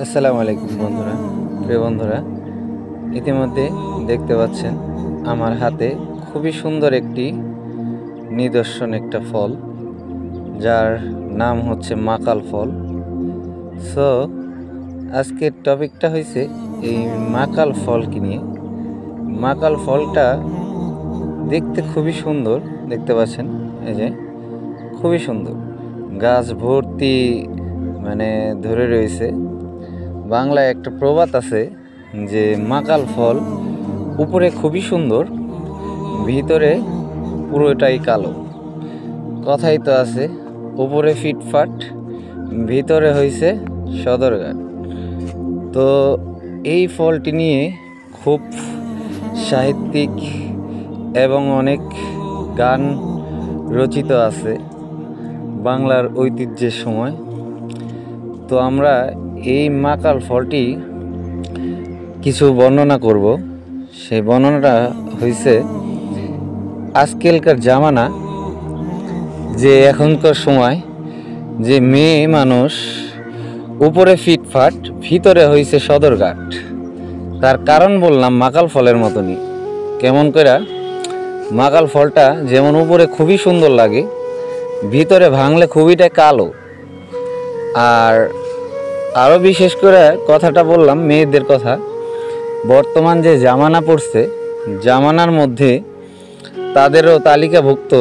আসসালামু আলাইকুম বন্ধুরা, প্রিয় বন্ধুরা, ইতিমধ্যে দেখতে পাচ্ছেন আমার হাতে খুবই সুন্দর একটি নিদর্শন একটা ফল, যার নাম হচ্ছে মাকাল ফল। সো আজকের টপিকটা হয়েছে এই মাকাল ফলকে নিয়ে। মাকাল ফলটা দেখতে খুবই সুন্দর, দেখতে পাচ্ছেন, এই যে খুবই সুন্দর, গাছ ভর্তি ধরে রয়েছে। বাংলায় একটা প্রবাদ আছে যে মাকাল ফল উপরে খুবই সুন্দর, ভিতরে পুরোটাই কালো। কথাই তো আছে, উপরে ফিটফাট, ভিতরে হইছে সদরঘাট। তো এই ফলটি নিয়ে খুব সাহিত্যিক এবং অনেক গান রচিত আছে বাংলার ঐতিহ্যের সময়। তো আমরা এই মাকাল ফলটি কিছু বর্ণনা করব। সেই বর্ণনাটা হয়েছে আজকালকার জামানা, যে এখনকার সময় যে মেয়ে মানুষ উপরে ফিটফাট, ভিতরে হয়েছে সদরঘাট। তার কারণ বললাম মাকাল ফলের মতনই। কেমন করে? মাকাল ফলটা যেমন উপরে খুবই সুন্দর লাগে, ভিতরে ভাঙলে খুবইটা কালো। আর আরও বিশেষ করে কথাটা বললাম মেয়েদের কথা। বর্তমান যে জামানা পড়ছে, জামানার মধ্যে তাদেরও তালিকাভুক্ত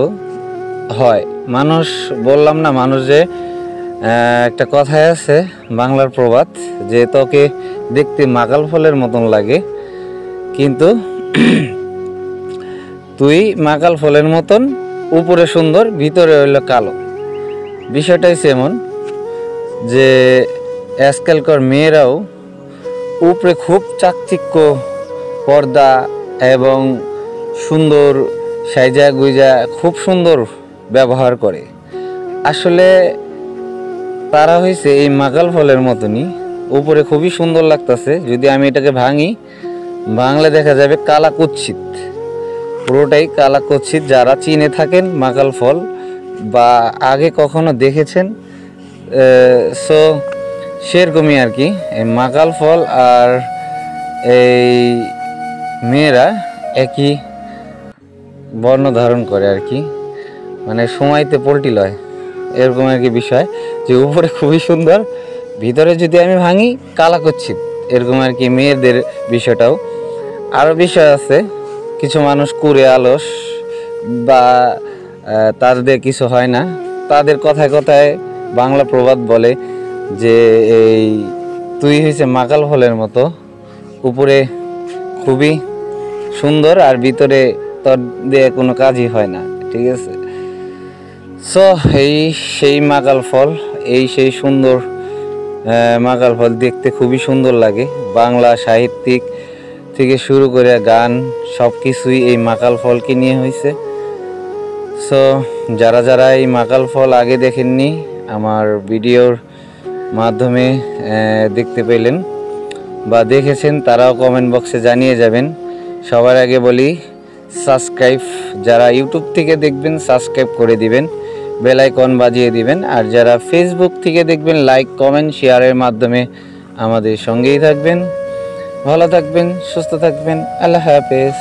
হয় মানুষ। বললাম না, মানুষ যে একটা কথায় আছে বাংলার প্রবাদ, যে তোকে দেখতে মাকাল ফলের মতন লাগে, কিন্তু তুই মাকাল ফলের মতন উপরে সুন্দর, ভিতরে হইল কালো। বিষয়টাই এমন যে আজকালকার মেয়েরাও উপরে খুব চাকচিক্য, পর্দা এবং সুন্দর সাইজা গুইজা খুব সুন্দর ব্যবহার করে। আসলে তারা হয়েছে এই মাকাল ফলের মতনই, উপরে খুবই সুন্দর লাগতেছে। যদি আমি এটাকে ভাঙলে দেখা যাবে কালা কুৎসিত, পুরোটাই কালা কুৎসিত। যারা চিনে থাকেন মাকাল ফল বা আগে কখনো দেখেছেন, সো সেরকমই আর কি। এই মাকাল ফল আর এই মেয়েরা একই বর্ণ ধারণ করে আর কি, সময়তে পোল্টি লয়, এরকম আর কি বিষয়। যে উপরে খুবই সুন্দর, ভিতরে যদি আমি ভাঙি কালা কুৎসিত, এরকম আর কি মেয়েদের বিষয়টাও। আরও বিষয় আছে, কিছু মানুষ কুড়ে আলস বা তাদের কিছু হয় না, তাদের কথায় কথায় বাংলা প্রবাদ বলে যে এই তুই হয়েছে মাকাল ফলের মতো, উপরে খুবই সুন্দর আর ভিতরে তোর দিয়ে কোনো কাজই হয় না। ঠিক আছে? সো এই সেই মাকাল ফল, এই সেই সুন্দর মাকাল ফল, দেখতে খুবই সুন্দর লাগে। বাংলা সাহিত্যিক থেকে শুরু করে গান সব কিছুই এই মাকাল ফলকে নিয়ে হয়েছে। সো যারা যারা এই মাকাল ফল আগে দেখেননি, আমার ভিডিওর মাধ্যমে দেখতে পেলেন বা দেখেছেন, তারাও কমেন্ট বক্সে জানিয়ে যাবেন। সবার আগে বলি, সাবস্ক্রাইব, যারা ইউটিউব থেকে দেখবেন সাবস্ক্রাইব করে দিবেন, বেল আইকন বাজিয়ে দিবেন। আর যারা ফেসবুক থেকে দেখবেন, লাইক কমেন্ট শেয়ারের মাধ্যমে আমাদের সঙ্গেই থাকবেন। ভালো থাকবেন, সুস্থ থাকবেন। আল্লাহ হাফেজ।